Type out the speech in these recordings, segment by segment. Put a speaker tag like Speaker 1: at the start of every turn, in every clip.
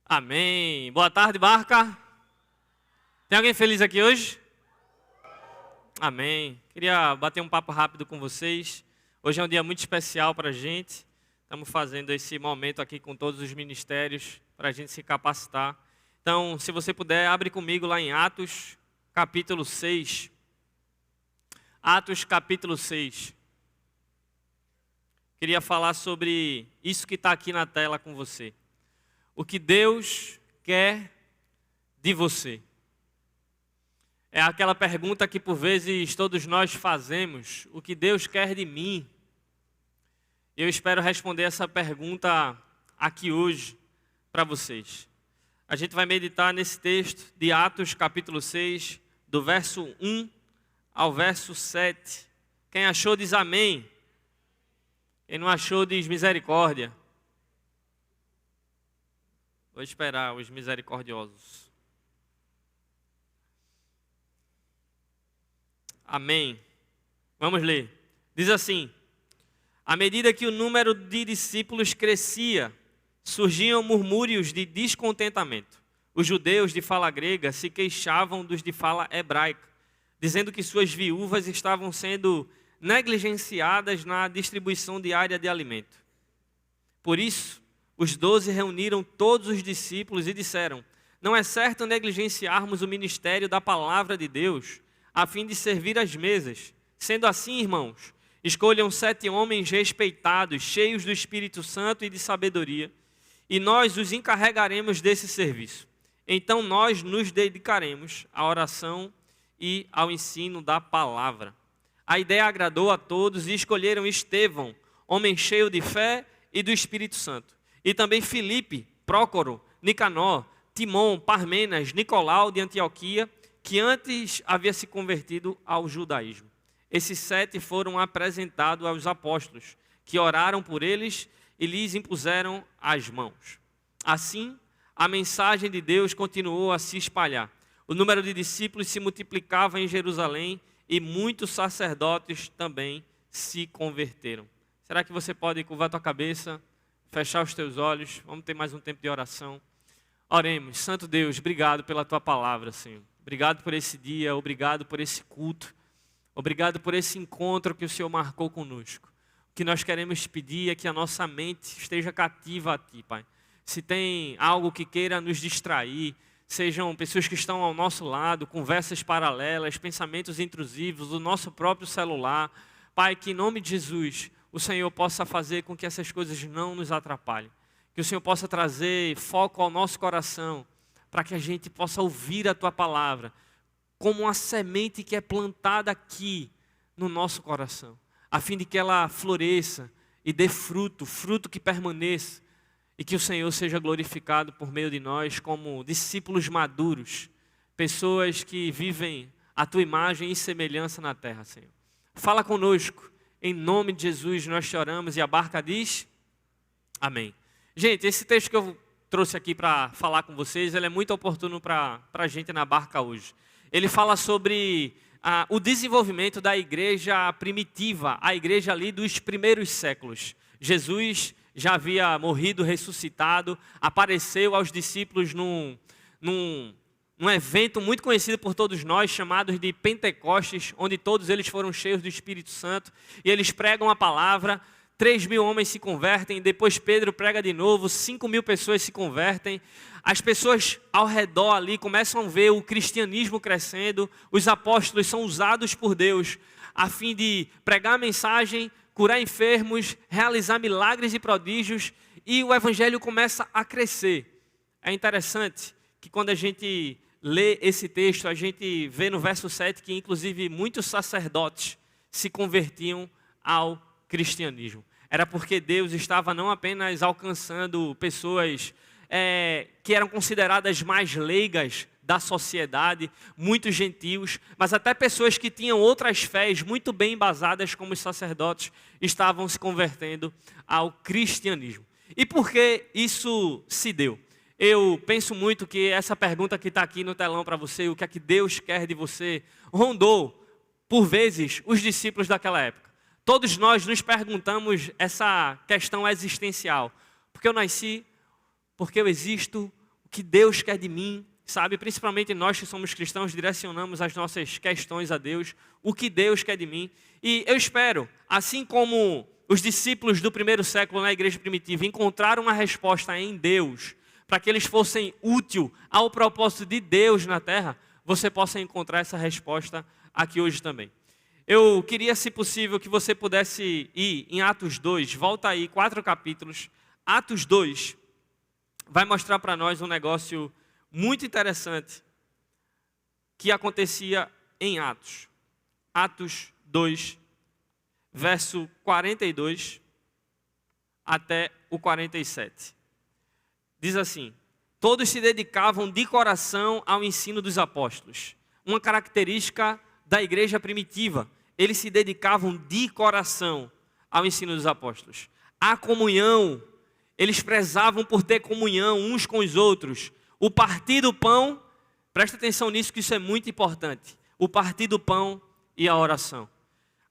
Speaker 1: Amém. Boa tarde, Barca. Tem alguém feliz aqui hoje? Amém. Queria bater um papo rápido com vocês. Hoje é um dia muito especial para a gente. Estamos fazendo esse momento aqui com todos os ministérios para a gente se capacitar. Então, se você puder, abre comigo lá em Atos, capítulo 6. Atos, capítulo 6. Queria falar sobre isso que está aqui na tela com você. O que Deus quer de você. É aquela pergunta que por vezes todos nós fazemos. O que Deus quer de mim? Eu espero responder essa pergunta aqui hoje para vocês. A gente vai meditar nesse texto de Atos capítulo 6, do verso 1 ao verso 7. Quem achou diz amém. Quem não achou diz misericórdia. Vou esperar os misericordiosos. Amém. Vamos ler. Diz assim: à medida que o número de discípulos crescia, surgiam murmúrios de descontentamento. Os judeus de fala grega se queixavam dos de fala hebraica, dizendo que suas viúvas estavam sendo negligenciadas na distribuição diária de alimento. Por isso, os 12 reuniram todos os discípulos e disseram: não é certo negligenciarmos o ministério da palavra de Deus, a fim de servir às mesas. Sendo assim, irmãos, escolham 7 homens respeitados, cheios do Espírito Santo e de sabedoria, e nós os encarregaremos desse serviço. Então nós nos dedicaremos à oração e ao ensino da palavra. A ideia agradou a todos e escolheram Estevão, homem cheio de fé e do Espírito Santo. E também Filipe, Prócoro, Nicanor, Timon, Parmenas, Nicolau de Antioquia, que antes havia se convertido ao judaísmo. Esses 7 foram apresentados aos apóstolos, que oraram por eles e lhes impuseram as mãos. Assim, a mensagem de Deus continuou a se espalhar. O número de discípulos se multiplicava em Jerusalém e muitos sacerdotes também se converteram. Será que você pode curvar a tua cabeça, fechar os teus olhos? Vamos ter mais um tempo de oração. Oremos. Santo Deus, obrigado pela tua palavra, Senhor. Obrigado por esse dia, obrigado por esse culto. Obrigado por esse encontro que o Senhor marcou conosco. O que nós queremos pedir é que a nossa mente esteja cativa a Ti, Pai. Se tem algo que queira nos distrair, sejam pessoas que estão ao nosso lado, conversas paralelas, pensamentos intrusivos, o nosso próprio celular. Pai, que em nome de Jesus, o Senhor possa fazer com que essas coisas não nos atrapalhem. Que o Senhor possa trazer foco ao nosso coração, para que a gente possa ouvir a Tua palavra, como uma semente que é plantada aqui no nosso coração, a fim de que ela floresça e dê fruto, fruto que permaneça, e que o Senhor seja glorificado por meio de nós como discípulos maduros, pessoas que vivem a Tua imagem e semelhança na terra, Senhor. Fala conosco, em nome de Jesus nós te oramos, e a Barca diz amém. Gente, esse texto que eu trouxe aqui para falar com vocês, ele é muito oportuno para a gente na Barca hoje. Ele fala sobre o desenvolvimento da igreja primitiva, a igreja ali dos primeiros séculos. Jesus já havia morrido, ressuscitado, apareceu aos discípulos num evento muito conhecido por todos nós, chamado de Pentecostes, onde todos eles foram cheios do Espírito Santo, e eles pregam a palavra. 3.000 homens se convertem, depois Pedro prega de novo, 5.000 pessoas se convertem. As pessoas ao redor ali começam a ver o cristianismo crescendo, os apóstolos são usados por Deus a fim de pregar a mensagem, curar enfermos, realizar milagres e prodígios, e o evangelho começa a crescer. É interessante que quando a gente lê esse texto, a gente vê no verso 7 que inclusive muitos sacerdotes se convertiam ao cristianismo. Era porque Deus estava não apenas alcançando pessoas que eram consideradas mais leigas da sociedade, muitos gentios, mas até pessoas que tinham outras fés muito bem embasadas, como os sacerdotes, estavam se convertendo ao cristianismo. E por que isso se deu? Eu penso muito que essa pergunta que está aqui no telão para você, o que é que Deus quer de você, rondou, por vezes, os discípulos daquela época. Todos nós nos perguntamos essa questão existencial. Por que eu nasci? Por que eu existo? O que Deus quer de mim? Sabe, principalmente nós que somos cristãos, direcionamos as nossas questões a Deus. O que Deus quer de mim? E eu espero, assim como os discípulos do primeiro século na igreja primitiva encontraram uma resposta em Deus, para que eles fossem úteis ao propósito de Deus na terra, você possa encontrar essa resposta aqui hoje também. Eu queria, se possível, que você pudesse ir em Atos 2, volta aí, 4 capítulos. Atos 2 vai mostrar para nós um negócio muito interessante que acontecia em Atos. Atos 2, verso 42 até o 47. Diz assim: todos se dedicavam de coração ao ensino dos apóstolos. Uma característica da igreja primitiva. Eles se dedicavam de coração ao ensino dos apóstolos. A comunhão, eles prezavam por ter comunhão uns com os outros. O partir do pão, presta atenção nisso que isso é muito importante. O partir do pão e a oração.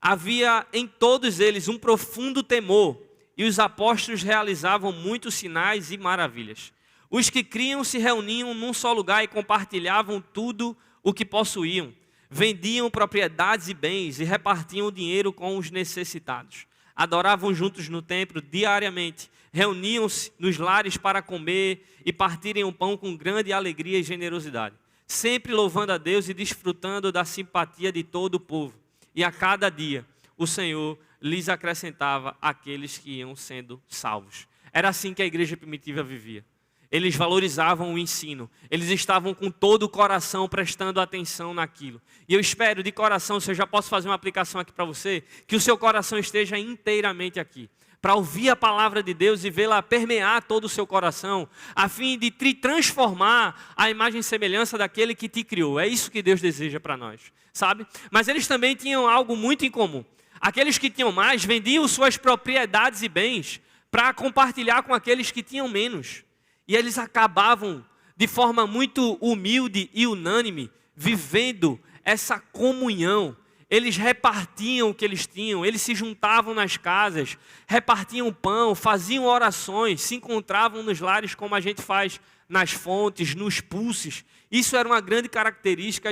Speaker 1: Havia em todos eles um profundo temor, e os apóstolos realizavam muitos sinais e maravilhas. Os que criam se reuniam num só lugar e compartilhavam tudo o que possuíam. Vendiam propriedades e bens e repartiam o dinheiro com os necessitados. Adoravam juntos no templo diariamente. Reuniam-se nos lares para comer e partirem o pão com grande alegria e generosidade. Sempre louvando a Deus e desfrutando da simpatia de todo o povo. E a cada dia o Senhor lhes acrescentava aqueles que iam sendo salvos. Era assim que a igreja primitiva vivia. Eles valorizavam o ensino. Eles estavam com todo o coração prestando atenção naquilo. E eu espero de coração, se eu já posso fazer uma aplicação aqui para você, que o seu coração esteja inteiramente aqui. Para ouvir a palavra de Deus e vê-la permear todo o seu coração, a fim de te transformar à imagem e semelhança daquele que te criou. É isso que Deus deseja para nós, sabe? Mas eles também tinham algo muito em comum. Aqueles que tinham mais vendiam suas propriedades e bens para compartilhar com aqueles que tinham menos. E eles acabavam, de forma muito humilde e unânime, vivendo essa comunhão. Eles repartiam o que eles tinham, eles se juntavam nas casas, repartiam pão, faziam orações, se encontravam nos lares como a gente faz nas fontes, nos pulses. Isso era uma grande característica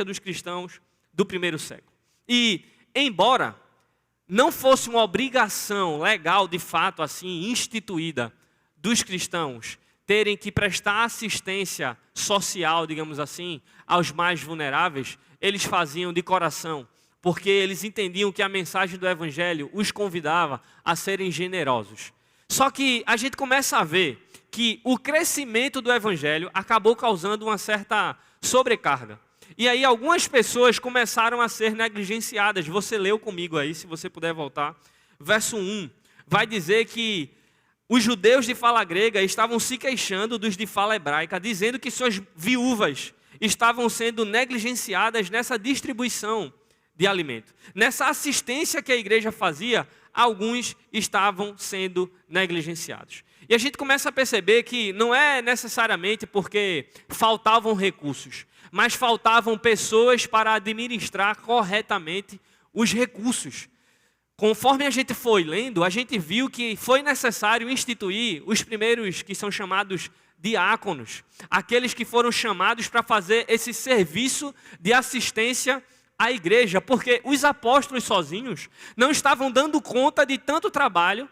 Speaker 1: dos cristãos do primeiro século. E, embora não fosse uma obrigação legal, de fato, assim, instituída, dos cristãos terem que prestar assistência social, digamos assim, aos mais vulneráveis, eles faziam de coração, porque eles entendiam que a mensagem do Evangelho os convidava a serem generosos. Só que a gente começa a ver que o crescimento do Evangelho acabou causando uma certa sobrecarga. E aí algumas pessoas começaram a ser negligenciadas. Você leu comigo aí, se você puder voltar. Verso 1 vai dizer que os judeus de fala grega estavam se queixando dos de fala hebraica, dizendo que suas viúvas estavam sendo negligenciadas nessa distribuição de alimento. Nessa assistência que a igreja fazia, alguns estavam sendo negligenciados. E a gente começa a perceber que não é necessariamente porque faltavam recursos, mas faltavam pessoas para administrar corretamente os recursos. Conforme a gente foi lendo, a gente viu que foi necessário instituir os primeiros que são chamados diáconos, aqueles que foram chamados para fazer esse serviço de assistência à igreja, porque os apóstolos sozinhos não estavam dando conta de tanto trabalho,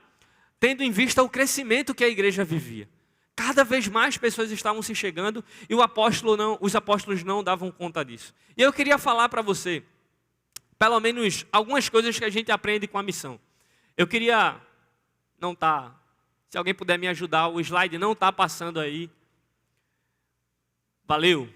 Speaker 1: tendo em vista o crescimento que a igreja vivia. Cada vez mais pessoas estavam se chegando e os apóstolos não davam conta disso. E eu queria falar para você, pelo menos algumas coisas que a gente aprende com a missão. Eu queria, se alguém puder me ajudar, o slide não está passando aí. Valeu.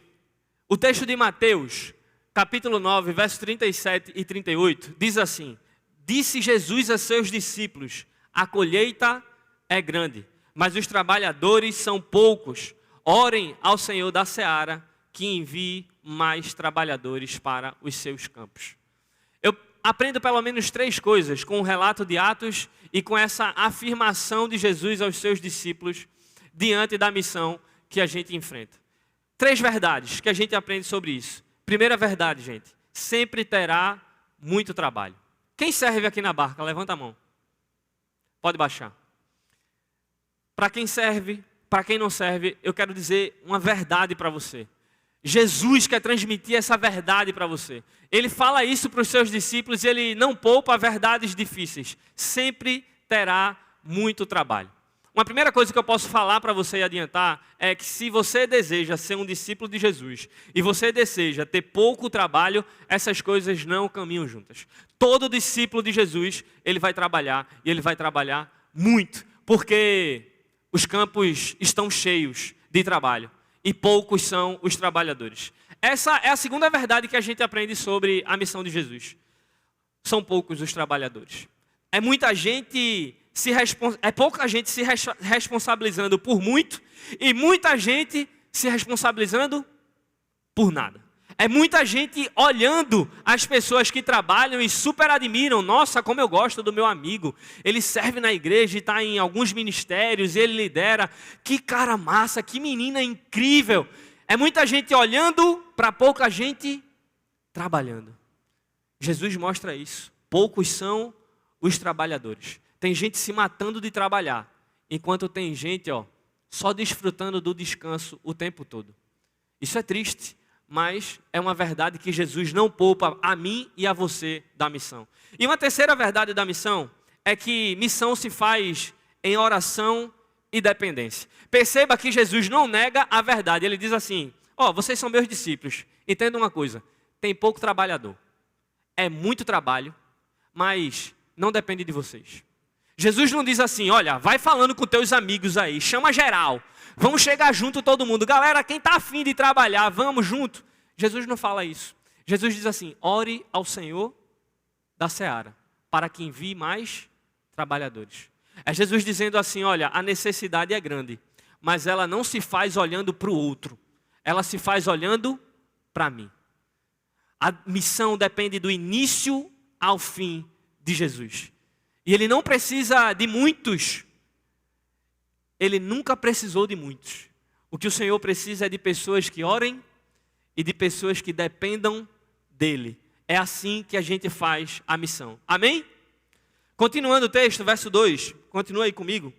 Speaker 1: O texto de Mateus, capítulo 9, versos 37 e 38, diz assim: disse Jesus a seus discípulos, a colheita é grande, mas os trabalhadores são poucos. Orem ao Senhor da seara, que envie mais trabalhadores para os seus campos. Eu aprendo pelo menos 3 coisas com o relato de Atos e com essa afirmação de Jesus aos seus discípulos diante da missão que a gente enfrenta. 3 verdades que a gente aprende sobre isso. Primeira verdade, gente, sempre terá muito trabalho. Quem serve aqui na barca? Levanta a mão. Pode baixar. Para quem serve, para quem não serve, eu quero dizer uma verdade para você. Jesus quer transmitir essa verdade para você. Ele fala isso para os seus discípulos e ele não poupa verdades difíceis. Sempre terá muito trabalho. Uma primeira coisa que eu posso falar para você e adiantar é que se você deseja ser um discípulo de Jesus e você deseja ter pouco trabalho, essas coisas não caminham juntas. Todo discípulo de Jesus, ele vai trabalhar e ele vai trabalhar muito, porque os campos estão cheios de trabalho e poucos são os trabalhadores. Essa é a segunda verdade que a gente aprende sobre a missão de Jesus. São poucos os trabalhadores. É pouca gente se responsabilizando por muito e muita gente se responsabilizando por nada. É muita gente olhando as pessoas que trabalham e super admiram. Nossa, como eu gosto do meu amigo. Ele serve na igreja e está em alguns ministérios, ele lidera. Que cara massa, que menina incrível. É muita gente olhando para pouca gente trabalhando. Jesus mostra isso. Poucos são os trabalhadores. Tem gente se matando de trabalhar, enquanto tem gente só desfrutando do descanso o tempo todo. Isso é triste. Mas é uma verdade que Jesus não poupa a mim e a você da missão. E uma terceira verdade da missão é que missão se faz em oração e dependência. Perceba que Jesus não nega a verdade. Ele diz assim, vocês são meus discípulos. Entenda uma coisa, tem pouco trabalhador. É muito trabalho, mas não depende de vocês. Jesus não diz assim, olha, vai falando com teus amigos aí, chama geral. Vamos chegar junto todo mundo. Galera, quem está afim de trabalhar, vamos junto. Jesus não fala isso. Jesus diz assim, ore ao Senhor da seara, para que envie mais trabalhadores. É Jesus dizendo assim, olha, a necessidade é grande, mas ela não se faz olhando para o outro. Ela se faz olhando para mim. A missão depende do início ao fim de Jesus. E ele não precisa de muitos. Ele nunca precisou de muitos. O que o Senhor precisa é de pessoas que orem e de pessoas que dependam dEle. É assim que a gente faz a missão. Amém? Continuando o texto, verso 2. Continua aí comigo.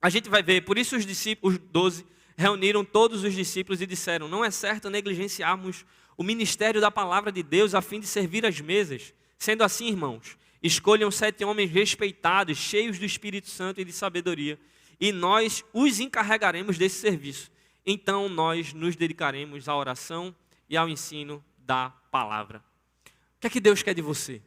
Speaker 1: A gente vai ver, por isso os discípulos, os 12, reuniram todos os discípulos e disseram, não é certo negligenciarmos o ministério da palavra de Deus a fim de servir as mesas. Sendo assim, irmãos, escolham 7 homens respeitados, cheios do Espírito Santo e de sabedoria, e nós os encarregaremos desse serviço. Então nós nos dedicaremos à oração e ao ensino da palavra. O que é que Deus quer de você?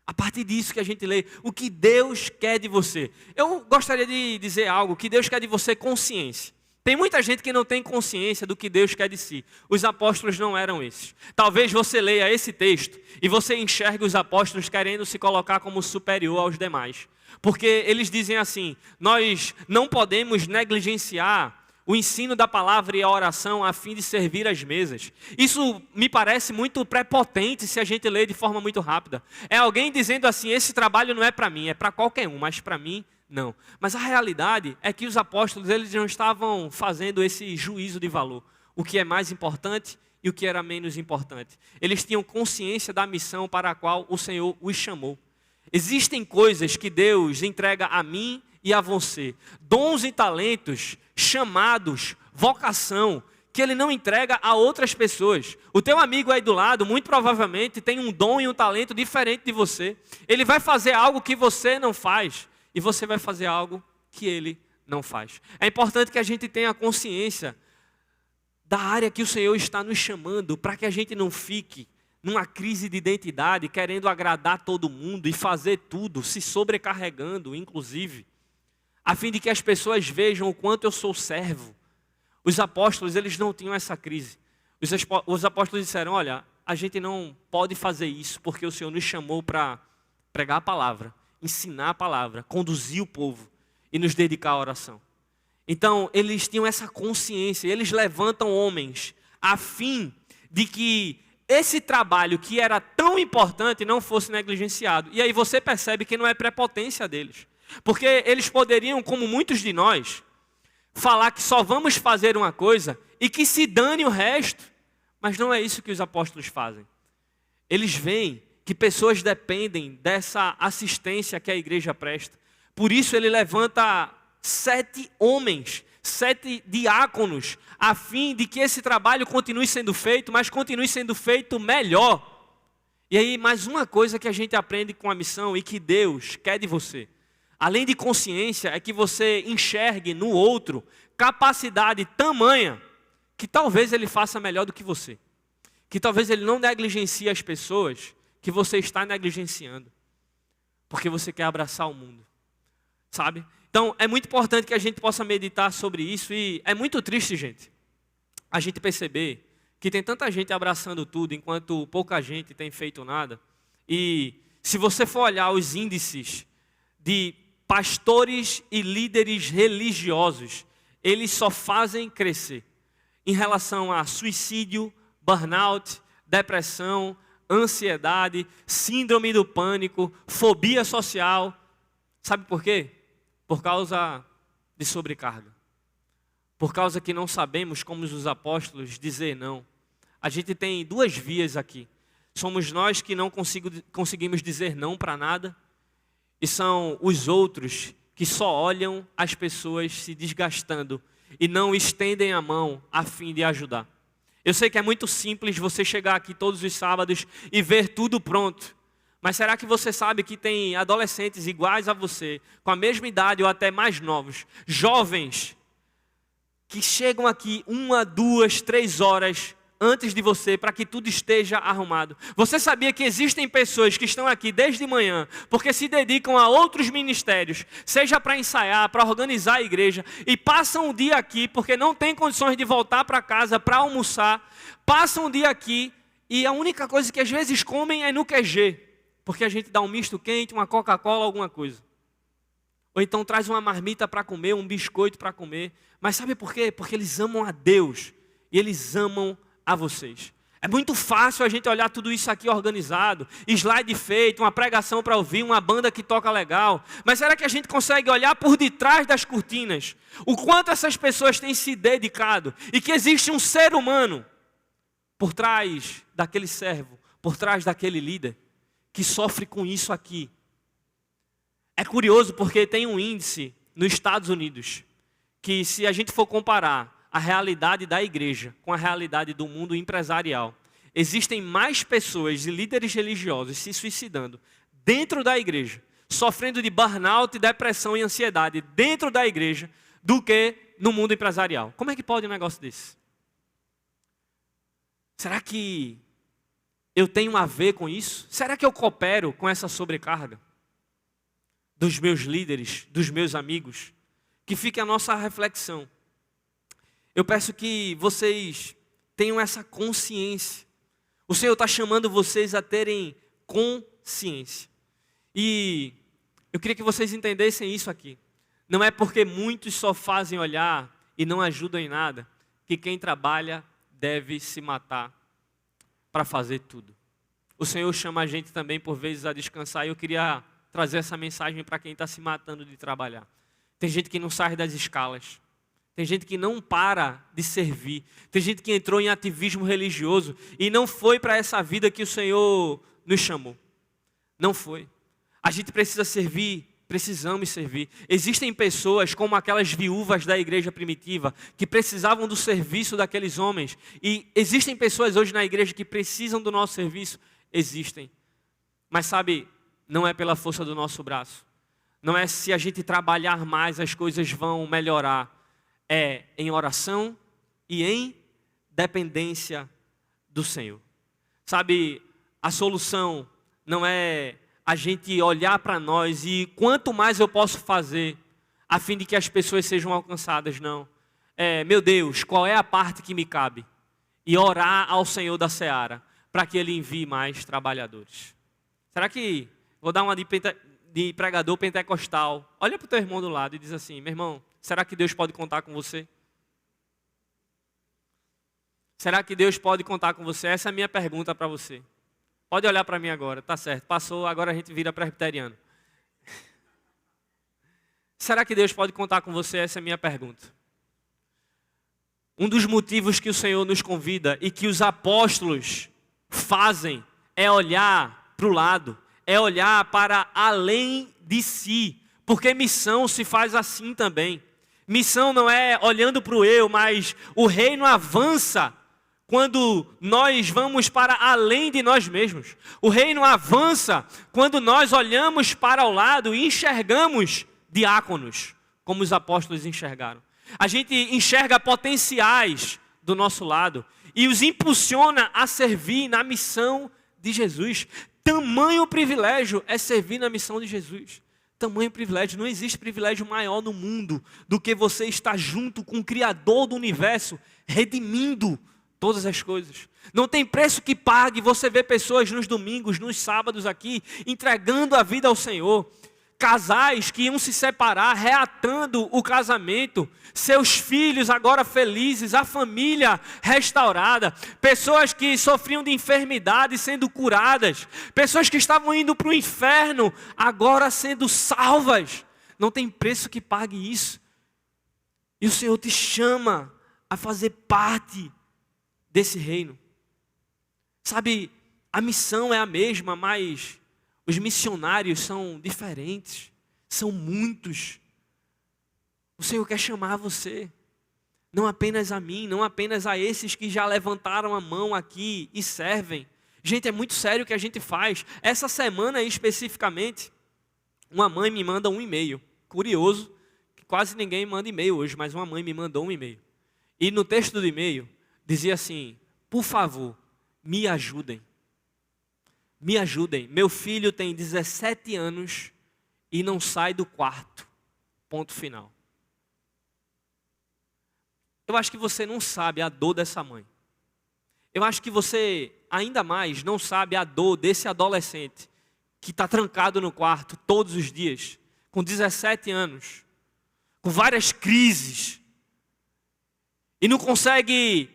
Speaker 1: A partir disso que a gente lê, o que Deus quer de você. Eu gostaria de dizer algo, que Deus quer de você consciência. Tem muita gente que não tem consciência do que Deus quer de si. Os apóstolos não eram esses. Talvez você leia esse texto e você enxergue os apóstolos querendo se colocar como superior aos demais. Porque eles dizem assim, nós não podemos negligenciar o ensino da palavra e a oração a fim de servir as mesas. Isso me parece muito prepotente se a gente lê de forma muito rápida. É alguém dizendo assim, esse trabalho não é para mim, é para qualquer um, mas para mim não. Mas a realidade é que os apóstolos eles não estavam fazendo esse juízo de valor. O que é mais importante e o que era menos importante. Eles tinham consciência da missão para a qual o Senhor os chamou. Existem coisas que Deus entrega a mim e a você. Dons e talentos, chamados, vocação, que Ele não entrega a outras pessoas. O teu amigo aí do lado, muito provavelmente, tem um dom e um talento diferente de você. Ele vai fazer algo que você não faz. E você vai fazer algo que ele não faz. É importante que a gente tenha consciência da área que o Senhor está nos chamando, para que a gente não fique numa crise de identidade, querendo agradar todo mundo e fazer tudo, se sobrecarregando, inclusive, a fim de que as pessoas vejam o quanto eu sou servo. Os apóstolos, eles não tinham essa crise. Os apóstolos disseram, olha, a gente não pode fazer isso, porque o Senhor nos chamou para pregar a palavra, ensinar a palavra, conduzir o povo e nos dedicar à oração. Então, eles tinham essa consciência, eles levantam homens a fim de que esse trabalho que era tão importante não fosse negligenciado. E aí você percebe que não é prepotência deles. Porque eles poderiam, como muitos de nós, falar que só vamos fazer uma coisa e que se dane o resto. Mas não é isso que os apóstolos fazem. Eles veem que pessoas dependem dessa assistência que a igreja presta. Por isso ele levanta 7 homens, 7 diáconos, a fim de que esse trabalho continue sendo feito, mas continue sendo feito melhor. E aí, mais uma coisa que a gente aprende com a missão e que Deus quer de você, além de consciência, é que você enxergue no outro capacidade tamanha que talvez ele faça melhor do que você. Que talvez ele não negligencie as pessoas que você está negligenciando. Porque você quer abraçar o mundo. Sabe? Então, é muito importante que a gente possa meditar sobre isso. E é muito triste, gente, a gente perceber que tem tanta gente abraçando tudo, enquanto pouca gente tem feito nada. E se você for olhar os índices de pastores e líderes religiosos, eles só fazem crescer em relação a suicídio, burnout, depressão, ansiedade, síndrome do pânico, fobia social. Sabe por quê? Por causa de sobrecarga. Por causa que não sabemos, como os apóstolos, dizer não. A gente tem 2 vias aqui. Somos nós que não conseguimos dizer não para nada. E são os outros que só olham as pessoas se desgastando e não estendem a mão a fim de ajudar. Eu sei que é muito simples você chegar aqui todos os sábados e ver tudo pronto. Mas será que você sabe que tem adolescentes iguais a você, com a mesma idade ou até mais novos, jovens, que chegam aqui 1, 2, 3 horas antes de você, para que tudo esteja arrumado? Você sabia que existem pessoas que estão aqui desde manhã, porque se dedicam a outros ministérios, seja para ensaiar, para organizar a igreja, e passam o dia aqui, porque não tem condições de voltar para casa para almoçar, passam o dia aqui, e a única coisa que às vezes comem é no QG, porque a gente dá um misto quente, uma Coca-Cola, alguma coisa. Ou então traz uma marmita para comer, um biscoito para comer. Mas sabe por quê? Porque eles amam a Deus, e eles amam a vocês. É muito fácil a gente olhar tudo isso aqui organizado, slide feito, uma pregação para ouvir, uma banda que toca legal. Mas será que a gente consegue olhar por detrás das cortinas o quanto essas pessoas têm se dedicado e que existe um ser humano por trás daquele servo, por trás daquele líder que sofre com isso aqui? É curioso porque tem um índice nos Estados Unidos que, se a gente for comparar a realidade da igreja com a realidade do mundo empresarial, existem mais pessoas e líderes religiosos se suicidando dentro da igreja, sofrendo de burnout, depressão e ansiedade dentro da igreja, do que no mundo empresarial. Como é que pode um negócio desse? Será que eu tenho a ver com isso? Será que eu coopero com essa sobrecarga dos meus líderes, dos meus amigos? Que fique a nossa reflexão. Eu peço que vocês tenham essa consciência. O Senhor está chamando vocês a terem consciência. E eu queria que vocês entendessem isso aqui. Não é porque muitos só fazem olhar e não ajudam em nada, que quem trabalha deve se matar para fazer tudo. O Senhor chama a gente também por vezes a descansar, e eu queria trazer essa mensagem para quem está se matando de trabalhar. Tem gente que não sai das escalas. Tem gente que não para de servir. Tem gente que entrou em ativismo religioso e não foi para essa vida que o Senhor nos chamou. Não foi. A gente precisa servir, precisamos servir. Existem pessoas como aquelas viúvas da igreja primitiva que precisavam do serviço daqueles homens. E existem pessoas hoje na igreja que precisam do nosso serviço. Existem. Mas sabe, não é pela força do nosso braço. Não é se a gente trabalhar mais as coisas vão melhorar. É em oração e em dependência do Senhor. Sabe, a solução não é a gente olhar para nós e quanto mais eu posso fazer a fim de que as pessoas sejam alcançadas, não. Meu Deus, qual é a parte que me cabe? E orar ao Senhor da Seara para que Ele envie mais trabalhadores. Será que, vou dar uma de pregador pentecostal, olha para o teu irmão do lado e diz assim: meu irmão, será que Deus pode contar com você? Será que Deus pode contar com você? Essa é a minha pergunta para você. Pode olhar para mim agora, tá certo, passou, agora a gente vira presbiteriano. Será que Deus pode contar com você? Essa é a minha pergunta. Um dos motivos que o Senhor nos convida e que os apóstolos fazem é olhar para o lado, é olhar para além de si, porque missão se faz assim também. Missão não é olhando para o eu, mas o reino avança quando nós vamos para além de nós mesmos. O reino avança quando nós olhamos para o lado e enxergamos diáconos, como os apóstolos enxergaram. A gente enxerga potenciais do nosso lado e os impulsiona a servir na missão de Jesus. Tamanho privilégio é servir na missão de Jesus. Tamanho privilégio. Não existe privilégio maior no mundo do que você estar junto com o Criador do universo, redimindo todas as coisas. Não tem preço que pague você ver pessoas nos domingos, nos sábados aqui, entregando a vida ao Senhor. Casais que iam se separar, reatando o casamento, seus filhos agora felizes, a família restaurada, pessoas que sofriam de enfermidade sendo curadas, pessoas que estavam indo para o inferno agora sendo salvas. Não tem preço que pague isso. E o Senhor te chama a fazer parte desse reino. Sabe, a missão é a mesma, mas os missionários são diferentes, são muitos. O Senhor quer chamar você, não apenas a mim, não apenas a esses que já levantaram a mão aqui e servem. Gente, é muito sério o que a gente faz. Essa semana especificamente, uma mãe me manda um e-mail. Curioso, que quase ninguém manda e-mail hoje, mas uma mãe me mandou um e-mail. E no texto do e-mail, dizia assim: por favor, me ajudem. Me ajudem. Meu filho tem 17 anos e não sai do quarto. Ponto final. Eu acho que você não sabe a dor dessa mãe. Eu acho que você, ainda mais, não sabe a dor desse adolescente que está trancado no quarto todos os dias, com 17 anos, com várias crises, e não consegue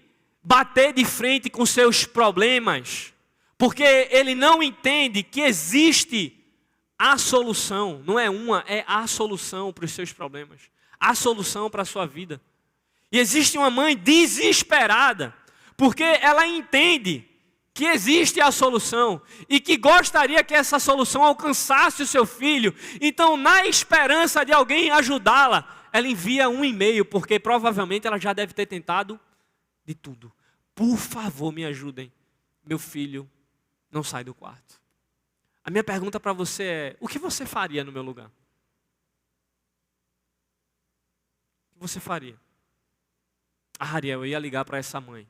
Speaker 1: bater de frente com seus problemas, porque ele não entende que existe a solução. Não é uma, é a solução para os seus problemas, a solução para a sua vida. E existe uma mãe desesperada, porque ela entende que existe a solução e que gostaria que essa solução alcançasse o seu filho. Então, na esperança de alguém ajudá-la, ela envia um e-mail, porque provavelmente ela já deve ter tentado de tudo. Por favor, me ajudem. Meu filho não sai do quarto. A minha pergunta para você é: o que você faria no meu lugar? O que você faria? Ariel, eu ia ligar para essa mãe.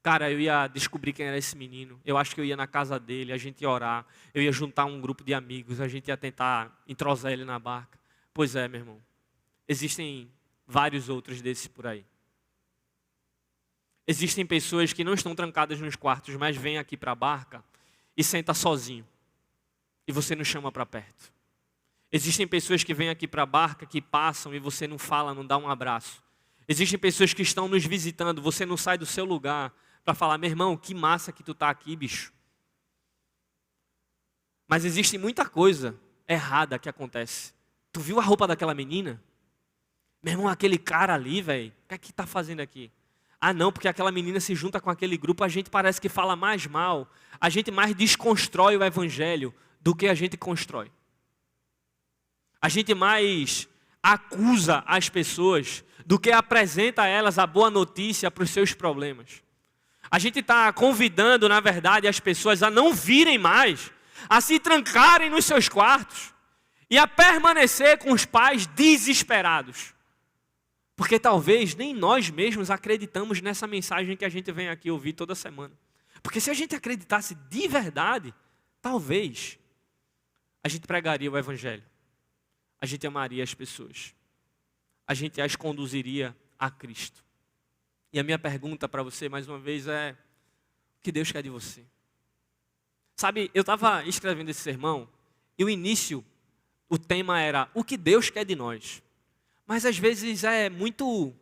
Speaker 1: Cara, eu ia descobrir quem era esse menino. Eu acho que eu ia na casa dele, a gente ia orar. Eu ia juntar um grupo de amigos, a gente ia tentar entrosar ele na barca. Pois é, meu irmão. Existem vários outros desses por aí. Existem pessoas que não estão trancadas nos quartos, mas vêm aqui para a barca e sentam sozinho. E você não chama para perto. Existem pessoas que vêm aqui para a barca, que passam e você não fala, não dá um abraço. Existem pessoas que estão nos visitando, você não sai do seu lugar para falar: meu irmão, que massa que tu tá aqui, bicho. Mas existe muita coisa errada que acontece. Tu viu a roupa daquela menina? Meu irmão, aquele cara ali, velho, o que é que tá fazendo aqui? Ah não, porque aquela menina se junta com aquele grupo, a gente parece que fala mais mal, a gente mais desconstrói o evangelho do que a gente constrói. A gente mais acusa as pessoas do que apresenta a elas a boa notícia para os seus problemas. A gente está convidando, na verdade, as pessoas a não virem mais, a se trancarem nos seus quartos e a permanecer com os pais desesperados. Porque talvez nem nós mesmos acreditamos nessa mensagem que a gente vem aqui ouvir toda semana. Porque se a gente acreditasse de verdade, talvez a gente pregaria o evangelho. A gente amaria as pessoas. A gente as conduziria a Cristo. E a minha pergunta para você, mais uma vez, é: o que Deus quer de você? Sabe, eu estava escrevendo esse sermão e o início, o tema era: o que Deus quer de nós? Mas às vezes é muito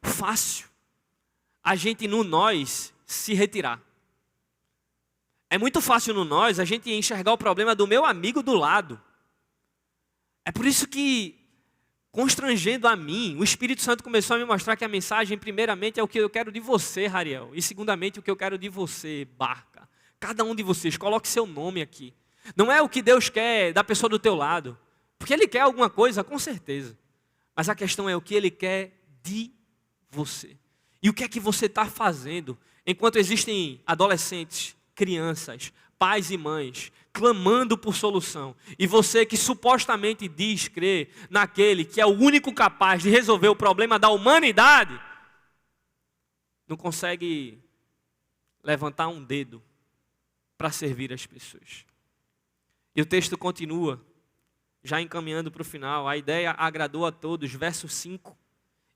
Speaker 1: fácil a gente no nós se retirar. É muito fácil no nós a gente enxergar o problema do meu amigo do lado. É por isso que, constrangendo a mim, o Espírito Santo começou a me mostrar que a mensagem, primeiramente, é o que eu quero de você, Ariel, e segundamente, o que eu quero de você, barca, Cada um de vocês, coloque seu nome aqui. Não é o que Deus quer da pessoa do teu lado. Porque Ele quer alguma coisa, com certeza. Mas a questão é o que Ele quer de você. E o que é que você está fazendo enquanto existem adolescentes, crianças, pais e mães, clamando por solução. E você que supostamente diz crer naquele que é o único capaz de resolver o problema da humanidade, não consegue levantar um dedo para servir as pessoas. E o texto continua, já encaminhando para o final. A ideia agradou a todos, verso 5.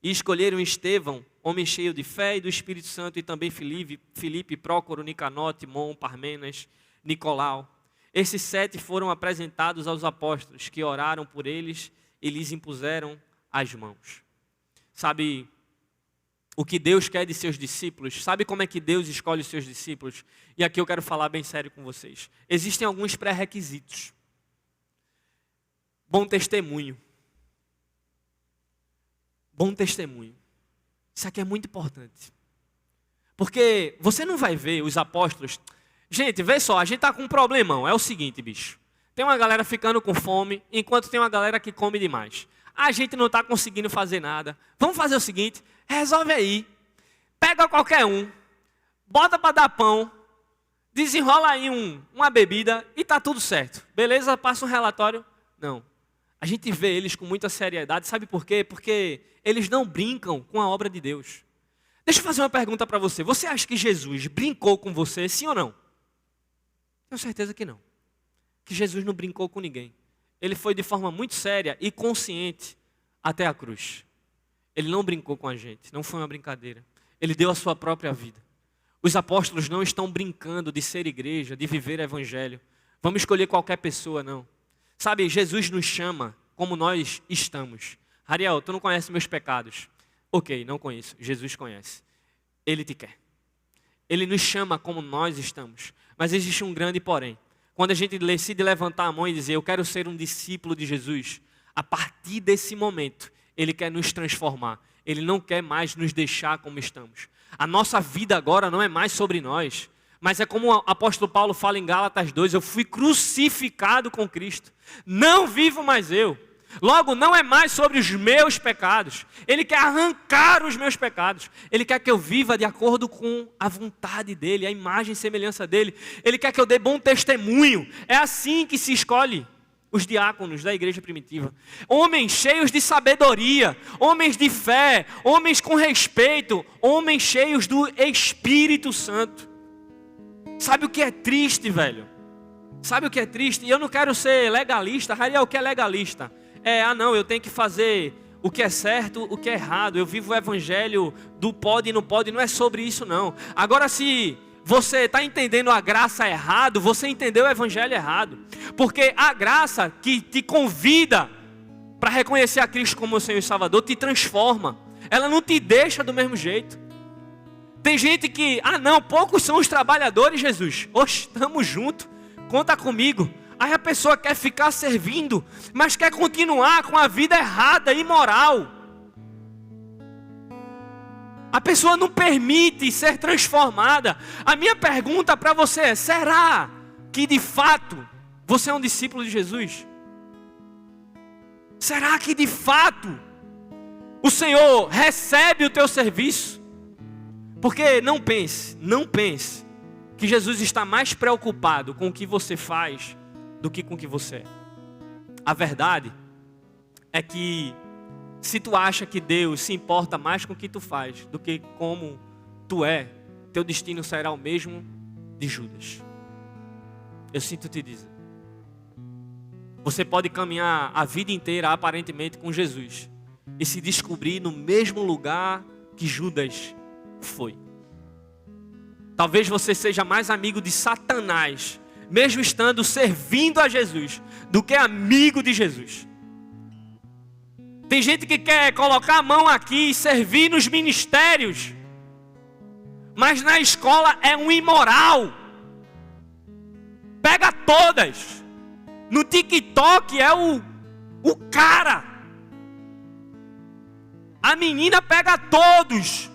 Speaker 1: E escolheram Estevão, homem cheio de fé e do Espírito Santo, e também Filipe, Prócoro, Nicanor, Timon, Parmenas, Nicolau. Esses 7 foram apresentados aos apóstolos, que oraram por eles e lhes impuseram as mãos. Sabe o que Deus quer de seus discípulos? Sabe como é que Deus escolhe os seus discípulos? E aqui eu quero falar bem sério com vocês. Existem alguns pré-requisitos. Bom testemunho. Bom testemunho. Isso aqui é muito importante. Porque você não vai ver os apóstolos... Gente, vê só, a gente está com um problemão. É o seguinte, bicho. Tem uma galera ficando com fome, enquanto tem uma galera que come demais. A gente não está conseguindo fazer nada. Vamos fazer o seguinte, resolve aí. Pega qualquer um, bota para dar pão, desenrola aí uma bebida e está tudo certo. Beleza? Passa um relatório. Não. A gente vê eles com muita seriedade. Sabe por quê? Porque eles não brincam com a obra de Deus. Deixa eu fazer uma pergunta para você. Você acha que Jesus brincou com você, sim ou não? Tenho certeza que não. Que Jesus não brincou com ninguém. Ele foi de forma muito séria e consciente até a cruz. Ele não brincou com a gente, não foi uma brincadeira. Ele deu a sua própria vida. Os apóstolos não estão brincando de ser igreja, de viver evangelho. Vamos escolher qualquer pessoa, não. Sabe, Jesus nos chama como nós estamos. Ariel, tu não conhece meus pecados. Ok, não conheço. Jesus conhece. Ele te quer. Ele nos chama como nós estamos. Mas existe um grande porém. Quando a gente decide levantar a mão e dizer, eu quero ser um discípulo de Jesus, a partir desse momento, Ele quer nos transformar. Ele não quer mais nos deixar como estamos. A nossa vida agora não é mais sobre nós, mas é como o apóstolo Paulo fala em Gálatas 2, eu fui crucificado com Cristo. Não vivo mais eu. Logo, não é mais sobre os meus pecados. Ele quer arrancar os meus pecados. Ele quer que eu viva de acordo com a vontade dEle, a imagem e semelhança dEle. Ele quer que eu dê bom testemunho. É assim que se escolhe os diáconos da igreja primitiva. Homens cheios de sabedoria, homens de fé, homens com respeito, homens cheios do Espírito Santo. Sabe o que é triste, velho? Sabe o que é triste? E eu não quero ser legalista. Ariel, o que é legalista? Não, eu tenho que fazer o que é certo, o que é errado. Eu vivo o evangelho do pode e não pode. Não é sobre isso, não. Agora, se você está entendendo a graça errado, você entendeu o evangelho errado. Porque a graça que te convida para reconhecer a Cristo como Senhor e Salvador, te transforma. Ela não te deixa do mesmo jeito. Tem gente que, não, poucos são os trabalhadores, Jesus. Oxe, estamos juntos, conta comigo. Aí a pessoa quer ficar servindo, mas quer continuar com a vida errada, imoral. A pessoa não permite ser transformada. A minha pergunta para você é, será que de fato você é um discípulo de Jesus? Será que de fato o Senhor recebe o teu serviço? Porque não pense que Jesus está mais preocupado com o que você faz do que com o que você é. A verdade é que se tu acha que Deus se importa mais com o que tu faz do que como tu é, teu destino será o mesmo de Judas. Eu sinto te dizer. Você pode caminhar a vida inteira aparentemente com Jesus e se descobrir no mesmo lugar que Judas foi. Talvez você seja mais amigo de Satanás, mesmo estando servindo a Jesus, do que amigo de Jesus. Tem gente que quer colocar a mão aqui e servir nos ministérios, mas na escola é um imoral. Pega todas. No TikTok é o cara. A menina pega todos.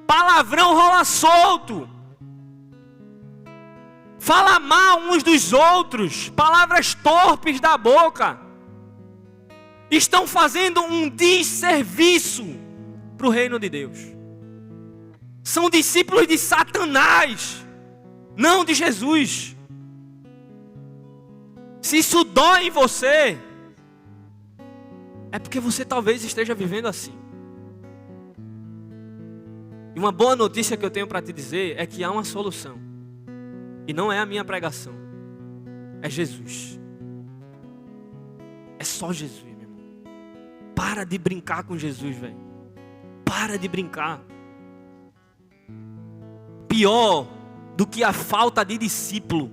Speaker 1: Palavrão rola solto. fala mal uns dos outros, palavras torpes da boca, estão fazendo um desserviço para o reino de Deus. São discípulos de Satanás, não de Jesus. Se isso dói em você, é porque você talvez esteja vivendo assim. E uma boa notícia que eu tenho para te dizer é que há uma solução. E não é a minha pregação. É Jesus. É só Jesus, meu irmão. Para de brincar com Jesus, velho. Para de brincar. Pior do que a falta de discípulo,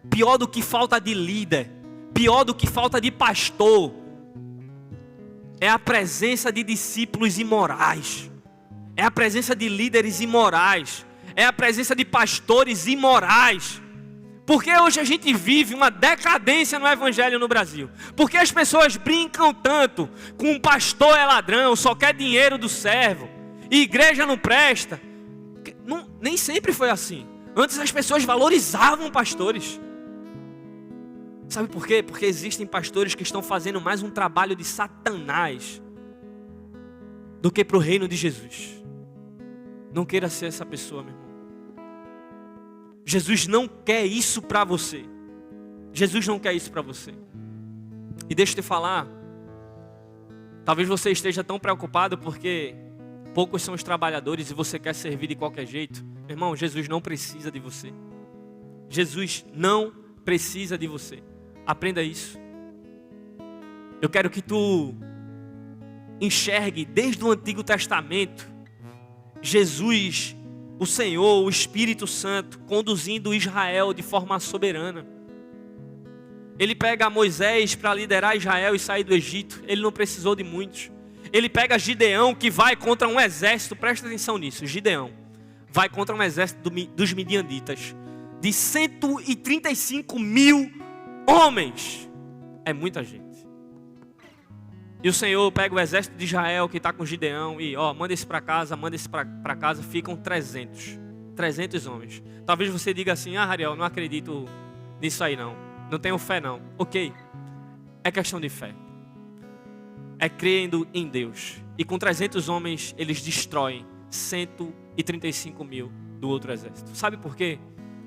Speaker 1: pior do que falta de líder, pior do que falta de pastor, é a presença de discípulos imorais, é a presença de líderes imorais, é a presença de pastores imorais. Porque hoje a gente vive uma decadência no evangelho no Brasil. Porque as pessoas brincam tanto com um pastor é ladrão, só quer dinheiro do servo, e igreja não presta. Não, nem sempre foi assim. Antes as pessoas valorizavam pastores. Sabe por quê? Porque existem pastores que estão fazendo mais um trabalho de Satanás do que para o reino de Jesus. Não queira ser essa pessoa, meu irmão. Jesus não quer isso para você. Jesus não quer isso para você. E deixa eu te falar, talvez você esteja tão preocupado porque poucos são os trabalhadores e você quer servir de qualquer jeito. Meu irmão, Jesus não precisa de você. Jesus não precisa de você. Aprenda isso. Eu quero que tu enxergue desde o Antigo Testamento Jesus, o Senhor, o Espírito Santo, conduzindo Israel de forma soberana. Ele pega Moisés para liderar Israel e sair do Egito. Ele não precisou de muitos. Ele pega Gideão, que vai contra um exército, presta atenção nisso, Gideão vai contra um exército dos midianitas, de 135 mil homens. É muita gente. E o Senhor pega o exército de Israel que está com Gideão e manda esse para casa, manda esse para casa, ficam 300 homens. Talvez você diga assim, Ariel, não acredito nisso aí não tenho fé não. Ok, é questão de fé. É crendo em Deus. E com 300 homens eles destroem 135 mil do outro exército. Sabe por quê?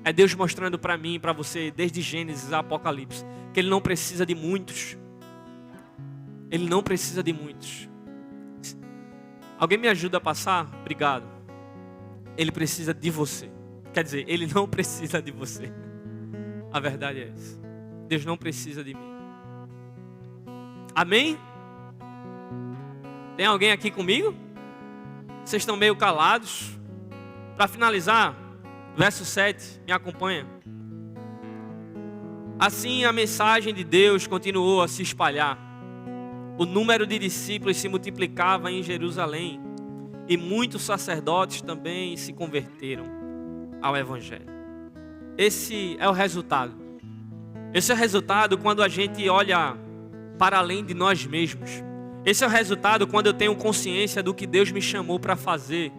Speaker 1: É Deus mostrando para mim e para você, desde Gênesis a Apocalipse, que Ele não precisa de muitos. Ele não precisa de muitos. Alguém me ajuda a passar? Obrigado. Ele precisa de você. Quer dizer, Ele não precisa de você. A verdade é essa. Deus não precisa de mim. Amém? Tem alguém aqui comigo? Vocês estão meio calados. Para finalizar, verso 7, me acompanha. Assim a mensagem de Deus continuou a se espalhar. O número de discípulos se multiplicava em Jerusalém. E muitos sacerdotes também se converteram ao Evangelho. Esse é o resultado. Esse é o resultado quando a gente olha para além de nós mesmos. Esse é o resultado quando eu tenho consciência do que Deus me chamou para fazer.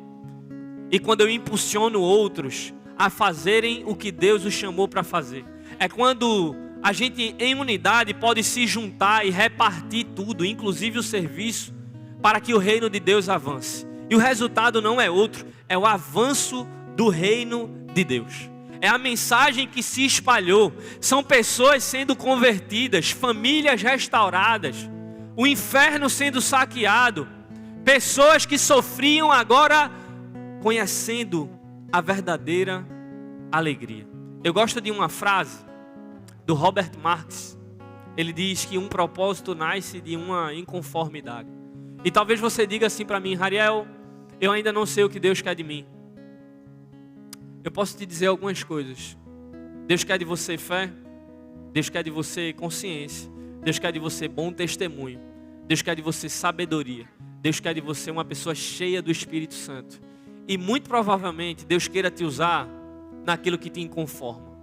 Speaker 1: E quando eu impulsiono outros a fazerem o que Deus os chamou para fazer. É quando a gente em unidade pode se juntar e repartir tudo, inclusive o serviço, para que o reino de Deus avance. E o resultado não é outro, é o avanço do reino de Deus. É a mensagem que se espalhou. São pessoas sendo convertidas, famílias restauradas, o inferno sendo saqueado, pessoas que sofriam agora conhecendo a verdadeira alegria. Eu gosto de uma frase do Robert Marx. Ele diz que um propósito nasce de uma inconformidade. E talvez você diga assim para mim, Ariel, eu ainda não sei o que Deus quer de mim. Eu posso te dizer algumas coisas. Deus quer de você fé, Deus quer de você consciência, Deus quer de você bom testemunho, Deus quer de você sabedoria, Deus quer de você uma pessoa cheia do Espírito Santo. E muito provavelmente Deus queira te usar naquilo que te inconforma.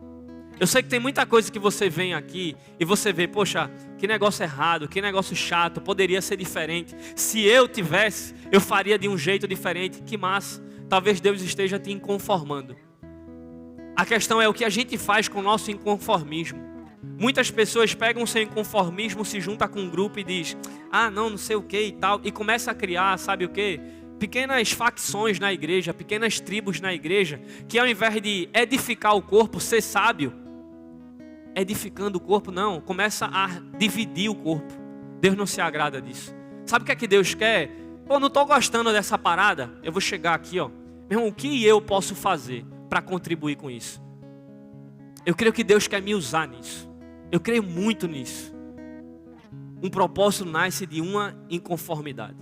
Speaker 1: Eu sei que tem muita coisa que você vem aqui e você vê, poxa, que negócio errado, que negócio chato, poderia ser diferente. Se eu tivesse, eu faria de um jeito diferente. Que massa, talvez Deus esteja te inconformando. A questão é o que a gente faz com o nosso inconformismo. Muitas pessoas pegam seu inconformismo, se juntam com um grupo e diz: não sei o que e tal. E começa a criar, sabe o que? Pequenas facções na igreja, pequenas tribos na igreja, que ao invés de edificar o corpo, ser sábio, edificando o corpo, não, começa a dividir o corpo. Deus não se agrada disso. Sabe o que é que Deus quer? Não estou gostando dessa parada, eu vou chegar aqui, ó. Meu irmão, o que eu posso fazer para contribuir com isso? Eu creio que Deus quer me usar nisso. Eu creio muito nisso. Um propósito nasce de uma inconformidade.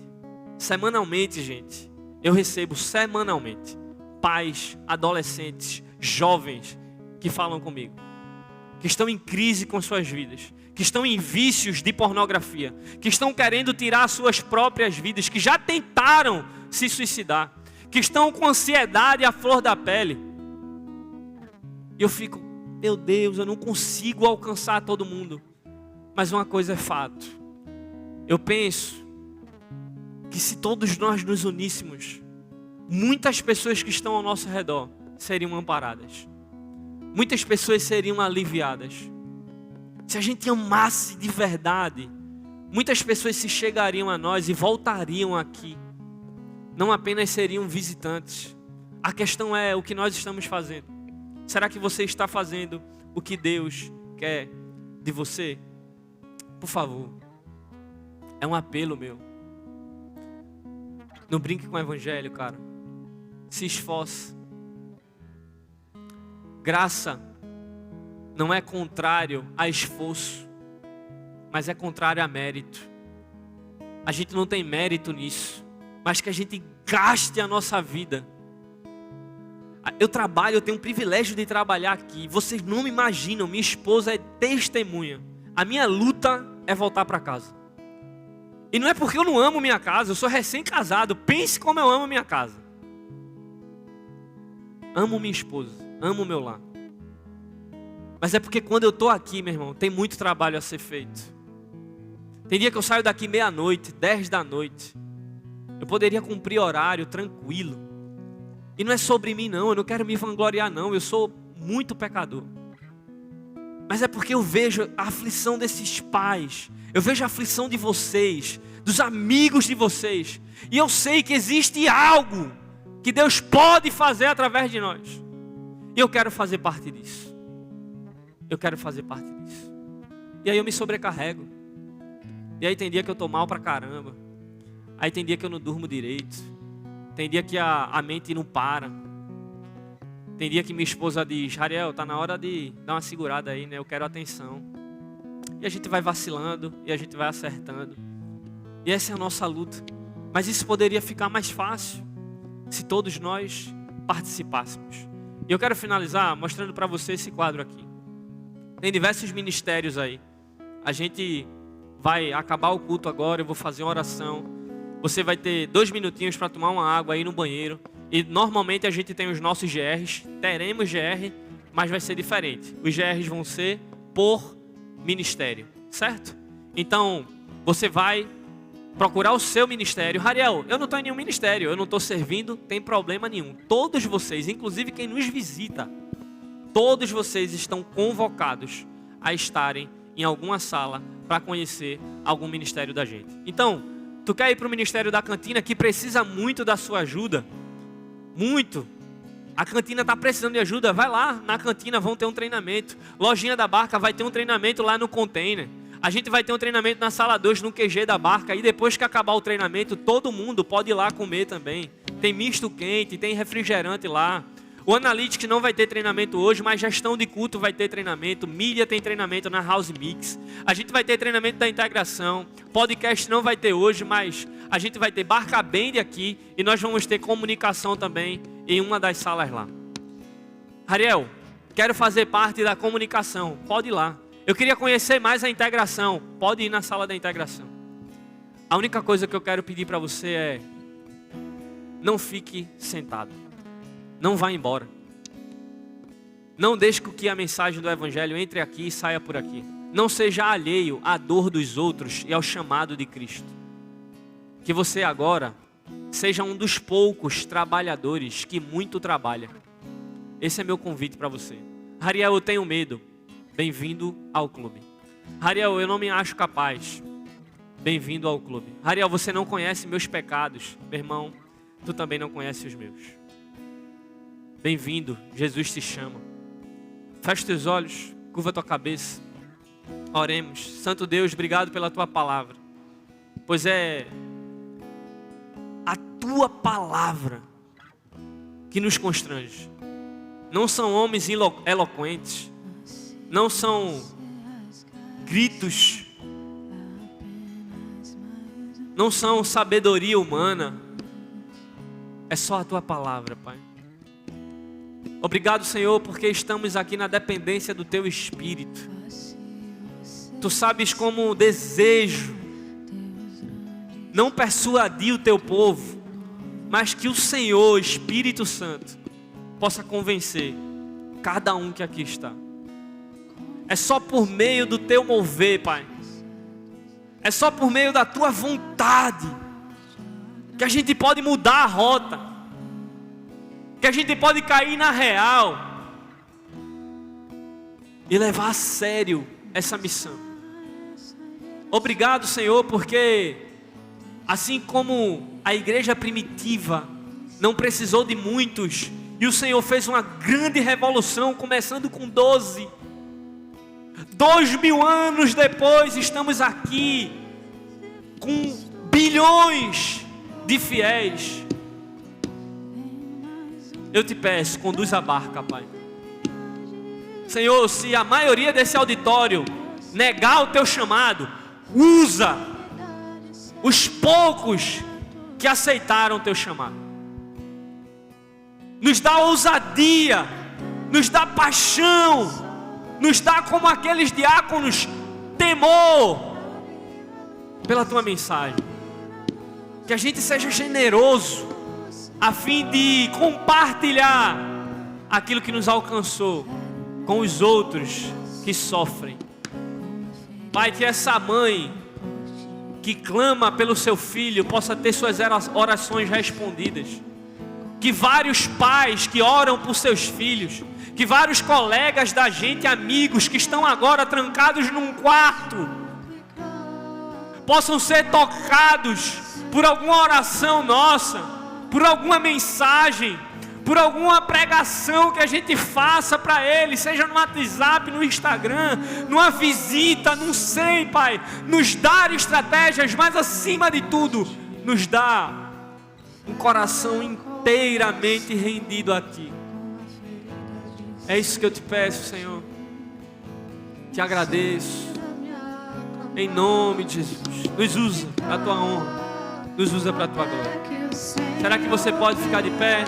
Speaker 1: Semanalmente, gente, eu recebo semanalmente pais, adolescentes, jovens que falam comigo, que estão em crise com suas vidas, que estão em vícios de pornografia, que estão querendo tirar suas próprias vidas, que já tentaram se suicidar, que estão com ansiedade à flor da pele. E eu fico: meu Deus, eu não consigo alcançar todo mundo. Mas uma coisa é fato. Eu penso que se todos nós nos uníssemos, muitas pessoas que estão ao nosso redor seriam amparadas. Muitas pessoas seriam aliviadas. Se a gente amasse de verdade, muitas pessoas se chegariam a nós e voltariam aqui. Não apenas seriam visitantes. A questão é o que nós estamos fazendo. Será que você está fazendo o que Deus quer de você? Por favor. É um apelo meu. Não brinque com o evangelho, cara. Se esforce. Graça não é contrário a esforço, mas é contrário a mérito. A gente não tem mérito nisso, mas que a gente gaste a nossa vida. Eu tenho o privilégio de trabalhar aqui. Vocês não me imaginam, minha esposa é testemunha. A minha luta é voltar para casa. E não é porque eu não amo minha casa, eu sou recém-casado. Pense como eu amo minha casa. Amo minha esposa, amo o meu lar. Mas é porque quando eu estou aqui, meu irmão, tem muito trabalho a ser feito. Tem dia que eu saio daqui meia-noite, 10 da noite. Eu poderia cumprir horário tranquilo. E não é sobre mim não, eu não quero me vangloriar não, eu sou muito pecador. Mas é porque eu vejo a aflição desses pais, eu vejo a aflição de vocês, dos amigos de vocês. E eu sei que existe algo que Deus pode fazer através de nós. E eu quero fazer parte disso. Eu quero fazer parte disso. E aí eu me sobrecarrego. E aí tem dia que eu estou mal pra caramba. Aí tem dia que eu não durmo direito. Tem dia que a mente não para. Tem dia que minha esposa diz: Ariel, tá na hora de dar uma segurada aí, né? Eu quero atenção. E a gente vai vacilando e a gente vai acertando. E essa é a nossa luta. Mas isso poderia ficar mais fácil se todos nós participássemos. E eu quero finalizar mostrando para você esse quadro aqui. Tem diversos ministérios aí. A gente vai acabar o culto agora, eu vou fazer uma oração. Você vai ter 2 minutinhos para tomar uma água aí no banheiro. E normalmente a gente tem os nossos GRs. Teremos GR, mas vai ser diferente. Os GRs vão ser por ministério, certo? Então, você vai procurar o seu ministério. Ariel, eu não estou em nenhum ministério, eu não estou servindo, tem problema nenhum. Todos vocês, inclusive quem nos visita, todos vocês estão convocados a estarem em alguma sala para conhecer algum ministério da gente. Então, tu quer ir para o ministério da cantina, que precisa muito da sua ajuda? Muito. A cantina está precisando de ajuda. Vai lá na cantina, vão ter um treinamento. Lojinha da Barca vai ter um treinamento lá no container. A gente vai ter um treinamento na sala 2, no QG da Barca. E depois que acabar o treinamento, todo mundo pode ir lá comer também. Tem misto quente, tem refrigerante lá. O Analytics não vai ter treinamento hoje, mas gestão de culto vai ter treinamento. Mídia tem treinamento na House Mix. A gente vai ter treinamento da integração. Podcast não vai ter hoje, mas a gente vai ter Barca Band aqui. E nós vamos ter comunicação também em uma das salas lá. Ariel, quero fazer parte da comunicação. Pode ir lá. Eu queria conhecer mais a integração. Pode ir na sala da integração. A única coisa que eu quero pedir para você é: não fique sentado. Não vá embora. Não deixe que a mensagem do Evangelho entre aqui e saia por aqui. Não seja alheio à dor dos outros e ao chamado de Cristo. Que você agora seja um dos poucos trabalhadores que muito trabalha. Esse é meu convite para você. Ariel, eu tenho medo. Bem-vindo ao clube. Ariel, eu não me acho capaz. Bem-vindo ao clube. Ariel, você não conhece meus pecados. Meu irmão, tu também não conhece os meus. Bem-vindo, Jesus te chama. Fecha teus olhos, curva tua cabeça. Oremos. Santo Deus, obrigado pela tua palavra. Pois é a tua palavra que nos constrange. Não são homens eloquentes. Não são gritos. Não são sabedoria humana. É só a tua palavra, Pai. Obrigado, Senhor, porque estamos aqui na dependência do teu Espírito. Tu sabes como desejo não persuadir o teu povo, mas que o Senhor, Espírito Santo, possa convencer cada um que aqui está. É só por meio do teu mover, Pai. É só por meio da tua vontade que a gente pode mudar a rota, que a gente pode cair na real e levar a sério essa missão. Obrigado, Senhor, porque assim como a igreja primitiva não precisou de muitos, e o Senhor fez uma grande revolução, começando com 12. 2000 anos depois, estamos aqui com bilhões de fiéis. Eu te peço, conduz a barca, Pai. Senhor, se a maioria desse auditório negar o teu chamado, usa os poucos que aceitaram o teu chamado. Nos dá ousadia, nos dá paixão, nos dá como aqueles diáconos, temor pela tua mensagem. Que a gente seja generoso, a fim de compartilhar aquilo que nos alcançou com os outros que sofrem. Pai, que essa mãe que clama pelo seu filho possa ter suas orações respondidas. Que vários pais que oram por seus filhos, que vários colegas da gente, amigos que estão agora trancados num quarto, possam ser tocados por alguma oração nossa, por alguma mensagem, por alguma pregação que a gente faça para eles, seja no WhatsApp, no Instagram, numa visita, não sei, Pai. Nos dar estratégias, mas acima de tudo, nos dá um coração inteiramente rendido a Ti. É isso que eu te peço, Senhor. Te agradeço. Em nome de Jesus. Nos usa para a Tua honra. Nos usa para a Tua glória. Será que você pode ficar de pé?